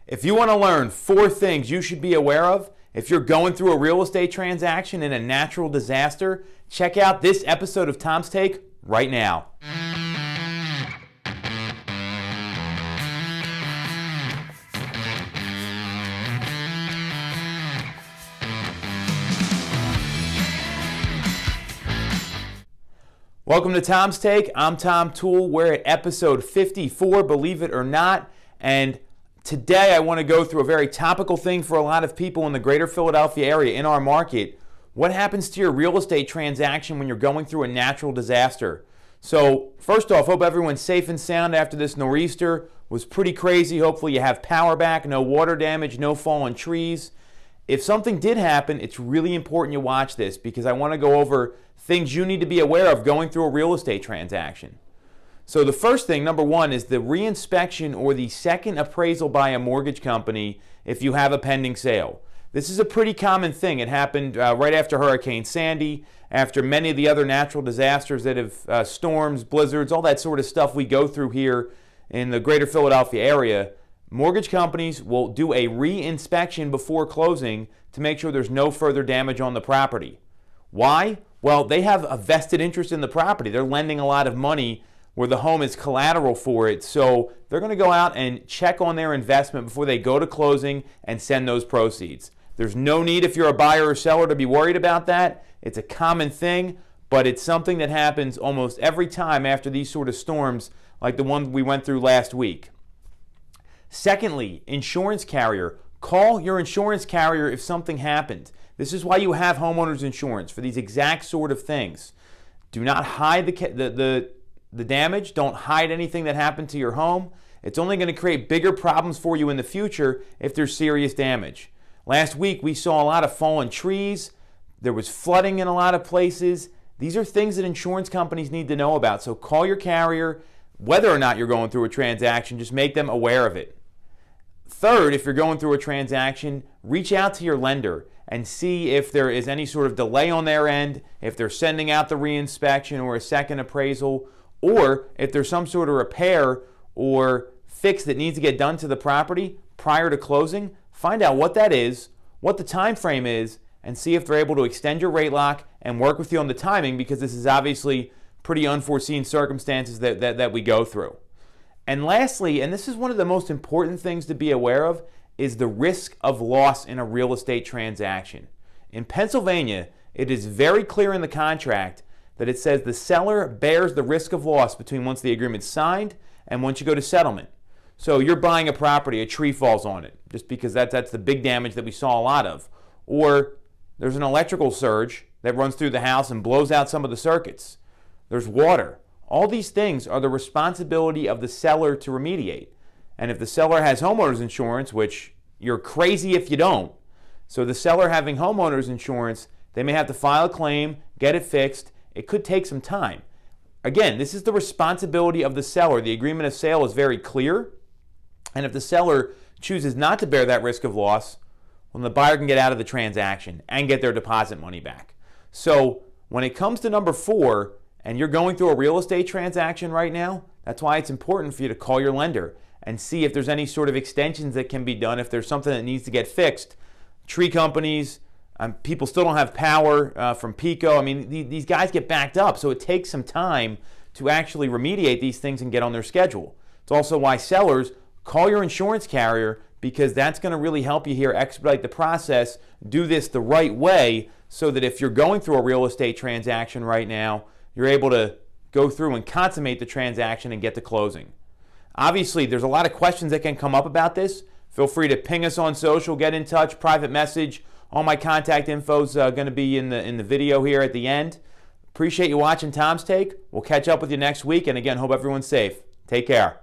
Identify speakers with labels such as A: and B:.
A: If you want to learn 4 things you should be aware of if you're going through a real estate transaction in a natural disaster, check out this episode of Tom's Take right now. Welcome to Tom's Take. I'm Tom Toole. We're at episode 54, believe it or not, and today I want to go through a very topical thing for a lot of people in the greater Philadelphia area in our market. What happens to your real estate transaction when you're going through a natural disaster? So first off, hope everyone's safe and sound after this Noreaster. Was pretty crazy. Hopefully you have power back, no water damage, no fallen trees. If something did happen, it's really important you watch this because I want to go over things you need to be aware of going through a real estate transaction. So the first thing, number one, is the reinspection or the second appraisal by a mortgage company if you have a pending sale. This is a pretty common thing. It happened right after Hurricane Sandy, after many of the other natural disasters that have storms, blizzards, all that sort of stuff we go through here in the greater Philadelphia area. Mortgage companies will do a reinspection before closing to make sure there's no further damage on the property. Why? Well, they have a vested interest in the property. They're lending a lot of money where the home is collateral for it. So they're going to go out and check on their investment before they go to closing and send those proceeds. There's no need if you're a buyer or seller to be worried about that. It's a common thing, but it's something that happens almost every time after these sort of storms like the one we went through last week. Secondly, insurance carrier. Call your insurance carrier if something happened. This is why you have homeowners insurance, for these exact sort of things. Do not hide the damage. Don't hide anything that happened to your home. It's only going to create bigger problems for you in the future if there's serious damage. Last week we saw a lot of fallen trees. There was flooding in a lot of places. These are things that insurance companies need to know about. So call your carrier. Whether or not you're going through a transaction, just make them aware of it. Third, if you're going through a transaction, reach out to your lender and see if there is any sort of delay on their end, if they're sending out the reinspection or a second appraisal, or if there's some sort of repair or fix that needs to get done to the property prior to closing. Find out what that is, what the time frame is, and see if they're able to extend your rate lock and work with you on the timing, because this is obviously pretty unforeseen circumstances that we go through. And lastly, and this is one of the most important things to be aware of, is the risk of loss in a real estate transaction. In Pennsylvania, it is very clear in the contract that it says the seller bears the risk of loss between once the agreement's signed and once you go to settlement. So you're buying a property, a tree falls on it, just because that's the big damage that we saw a lot of. Or there's an electrical surge that runs through the house and blows out some of the circuits. There's water. All these things are the responsibility of the seller to remediate. And if the seller has homeowners insurance, which you're crazy if you don't, so the seller having homeowners insurance, they may have to file a claim, get it fixed. It could take some time. Again, this is the responsibility of the seller. The agreement of sale is very clear. And if the seller chooses not to bear that risk of loss, well, the buyer can get out of the transaction and get their deposit money back. So when it comes to number 4, and you're going through a real estate transaction right now, that's why it's important for you to call your lender and see if there's any sort of extensions that can be done, if there's something that needs to get fixed. Tree companies, people still don't have power from PECO. I mean, these guys get backed up, so it takes some time to actually remediate these things and get on their schedule. It's also why sellers, call your insurance carrier, because that's going to really help you here expedite the process, do this the right way, so that if you're going through a real estate transaction right now, you're able to go through and consummate the transaction and get to closing. Obviously, there's a lot of questions that can come up about this. Feel free to ping us on social, get in touch, private message. All my contact info is going to be in the video here at the end. Appreciate you watching Tom's Take. We'll catch up with you next week. And again, hope everyone's safe. Take care.